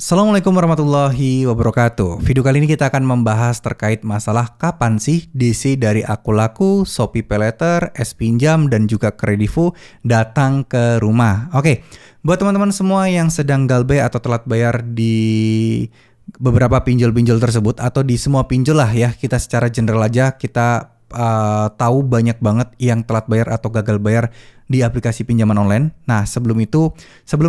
Assalamualaikum warahmatullahi wabarakatuh. Video kali ini kita akan membahas terkait masalah kapan sih DC dari Akulaku, Shopee PayLater, S-Pinjam, dan juga Kredivo datang ke rumah. Oke, buat teman-teman semua yang sedang galbay atau telat bayar di beberapa pinjol-pinjol tersebut atau di semua pinjol lah ya, kita secara general aja kita tahu banyak banget yang telat bayar atau gagal bayar di aplikasi pinjaman online. Nah, sebelum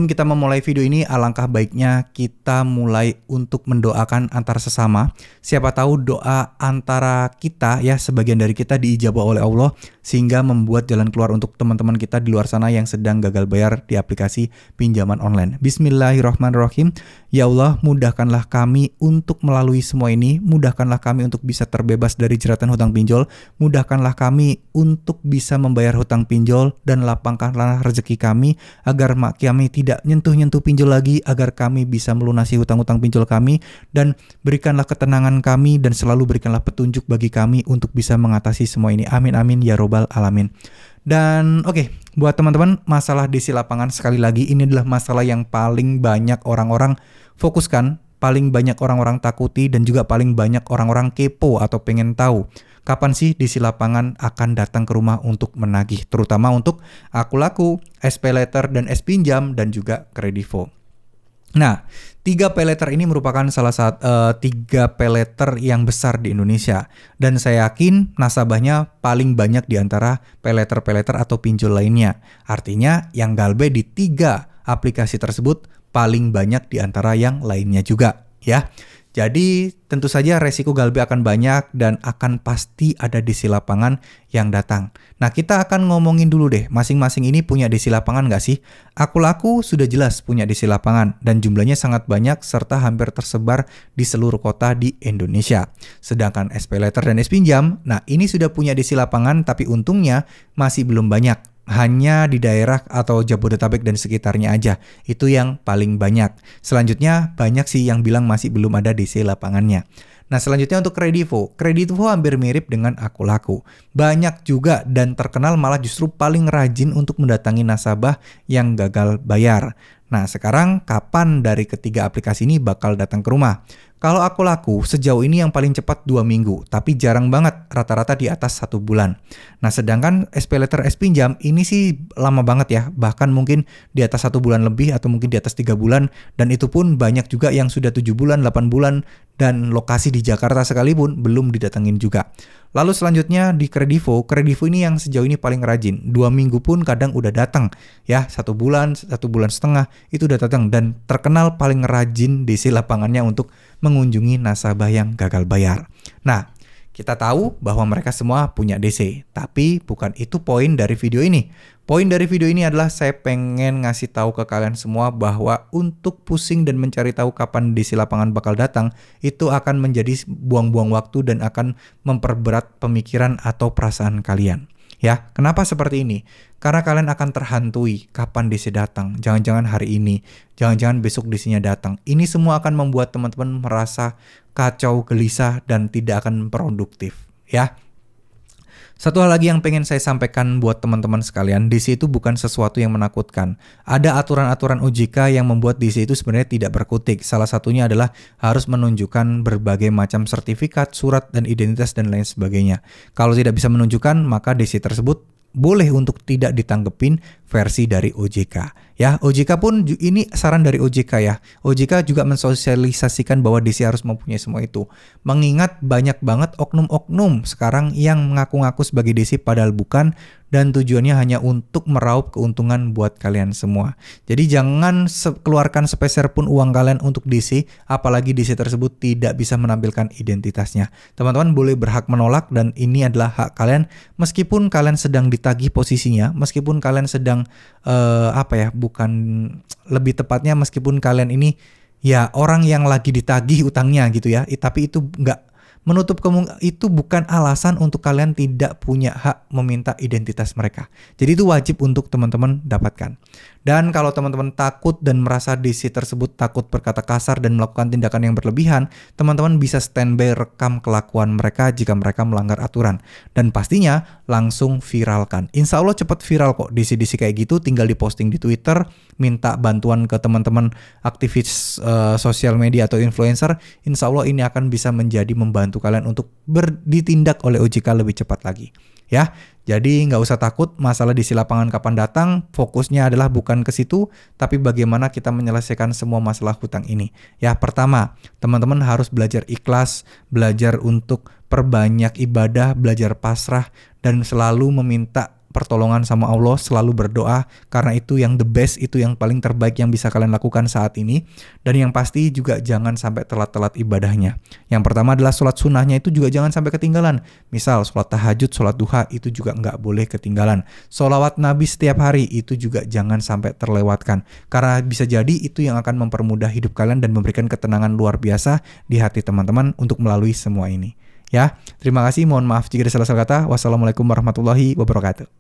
kita memulai video ini, alangkah baiknya kita mulai untuk mendoakan antar sesama. Siapa tahu doa antara kita ya, sebagian dari kita diijabah oleh Allah sehingga membuat jalan keluar untuk teman-teman kita di luar sana yang sedang gagal bayar di aplikasi pinjaman online. Bismillahirrahmanirrahim. Ya Allah, mudahkanlah kami untuk melalui semua ini, mudahkanlah kami untuk bisa terbebas dari jeratan hutang pinjol, mudahkanlah kami untuk bisa membayar hutang pinjol, dan lapangkanlah rezeki kami agar kami tidak nyentuh-nyentuh pinjol lagi, agar kami bisa melunasi hutang-hutang pinjol kami, dan berikanlah ketenangan kami dan selalu berikanlah petunjuk bagi kami untuk bisa mengatasi semua ini. Amin amin ya robbal alamin. Dan oke, buat teman-teman, masalah DC lapangan sekali lagi ini adalah masalah yang paling banyak orang-orang fokuskan, paling banyak orang-orang takuti, dan juga paling banyak orang-orang kepo atau pengen tahu kapan sih DC lapangan akan datang ke rumah untuk menagih, terutama untuk Akulaku, S-PayLater, dan S-Pinjam, dan juga Kredivo. Nah, 3 PayLater ini merupakan salah satu 3 PayLater yang besar di Indonesia, dan saya yakin nasabahnya paling banyak di antara PayLater atau pinjol lainnya. Artinya yang galbay di 3 aplikasi tersebut paling banyak di antara yang lainnya juga ya. Jadi tentu saja resiko galbay akan banyak dan akan pasti ada DC lapangan yang datang. Nah, kita akan ngomongin dulu deh, masing-masing ini punya DC lapangan nggak sih? Akulaku sudah jelas punya DC lapangan dan jumlahnya sangat banyak serta hampir tersebar di seluruh kota di Indonesia. Sedangkan S-PayLater dan S-Pinjam, nah ini sudah punya DC lapangan tapi untungnya masih belum banyak. Hanya di daerah atau Jabodetabek dan sekitarnya aja. Itu yang paling banyak. Selanjutnya banyak sih yang bilang masih belum ada DC lapangannya. Nah, selanjutnya untuk Kredivo. Kredivo hampir mirip dengan Akulaku. Banyak juga dan terkenal malah justru paling rajin untuk mendatangi nasabah yang gagal bayar. Nah, sekarang kapan dari ketiga aplikasi ini bakal datang ke rumah? Kalau Akulaku sejauh ini yang paling cepat 2 minggu, tapi jarang banget, rata-rata di atas 1 bulan. Nah, sedangkan S-PayLater, S-Pinjam ini sih lama banget ya, bahkan mungkin di atas 1 bulan lebih atau mungkin di atas 3 bulan, dan itu pun banyak juga yang sudah 7 bulan, 8 bulan, dan lokasi di Jakarta sekalipun belum didatengin juga. Lalu selanjutnya di Kredivo ini yang sejauh ini paling rajin. 2 minggu pun kadang udah datang ya, 1 bulan, 1 bulan setengah itu udah datang, dan terkenal paling rajin DC lapangannya untuk mengunjungi nasabah yang gagal bayar. Nah, kita tahu bahwa mereka semua punya DC, tapi bukan itu poin dari video ini. Poin dari video ini adalah saya pengen ngasih tahu ke kalian semua bahwa untuk pusing dan mencari tahu kapan DC lapangan bakal datang, itu akan menjadi buang-buang waktu dan akan memperberat pemikiran atau perasaan kalian. Ya, kenapa seperti ini? Karena kalian akan terhantui kapan DC datang. Jangan-jangan hari ini, jangan-jangan besok DC-nya datang. Ini semua akan membuat teman-teman merasa kacau, gelisah, dan tidak akan produktif. Ya. Satu hal lagi yang pengen saya sampaikan buat teman-teman sekalian, DC itu bukan sesuatu yang menakutkan. Ada aturan-aturan OJK yang membuat DC itu sebenarnya tidak berkutik. Salah satunya adalah harus menunjukkan berbagai macam sertifikat, surat, dan identitas, dan lain sebagainya. Kalau tidak bisa menunjukkan, maka DC tersebut boleh untuk tidak ditanggepin versi dari OJK. Ya, OJK pun ini saran dari OJK ya. OJK juga mensosialisasikan bahwa DC harus mempunyai semua itu. Mengingat banyak banget oknum-oknum sekarang yang mengaku-ngaku sebagai DC padahal bukan, dan tujuannya hanya untuk meraup keuntungan buat kalian semua. Jadi jangan keluarkan sepeser pun uang kalian untuk DC, apalagi DC tersebut tidak bisa menampilkan identitasnya. Teman-teman boleh berhak menolak dan ini adalah hak kalian meskipun kalian sedang ditagih posisinya, meskipun kalian sedang bukan, lebih tepatnya meskipun kalian ini ya orang yang lagi ditagih utangnya gitu ya, tapi itu nggak itu bukan alasan untuk kalian tidak punya hak meminta identitas mereka. Jadi itu wajib untuk teman-teman dapatkan. Dan kalau teman-teman takut dan merasa DC tersebut takut berkata kasar dan melakukan tindakan yang berlebihan, teman-teman bisa standby rekam kelakuan mereka jika mereka melanggar aturan. Dan pastinya langsung viralkan. Insya Allah cepat viral kok DC-DC kayak gitu, tinggal diposting di Twitter, minta bantuan ke teman-teman aktivis sosial media atau influencer. Insya Allah ini akan bisa menjadi membantu kalian untuk ditindak oleh OJK lebih cepat lagi. Ya, jadi nggak usah takut masalah DC lapangan kapan datang, fokusnya adalah bukan ke situ, tapi bagaimana kita menyelesaikan semua masalah hutang ini. Ya, pertama, teman-teman harus belajar ikhlas, belajar untuk perbanyak ibadah, belajar pasrah, dan selalu meminta pertolongan sama Allah, selalu berdoa, karena itu yang the best, itu yang paling terbaik yang bisa kalian lakukan saat ini. Dan yang pasti juga jangan sampai telat-telat ibadahnya. Yang pertama adalah sholat sunnahnya itu juga jangan sampai ketinggalan. Misal sholat tahajud, sholat duha itu juga nggak boleh ketinggalan. Sholawat Nabi setiap hari itu juga jangan sampai terlewatkan. Karena bisa jadi itu yang akan mempermudah hidup kalian dan memberikan ketenangan luar biasa di hati teman-teman untuk melalui semua ini. Ya, terima kasih. Mohon maaf jika ada salah-salah kata. Wassalamualaikum warahmatullahi wabarakatuh.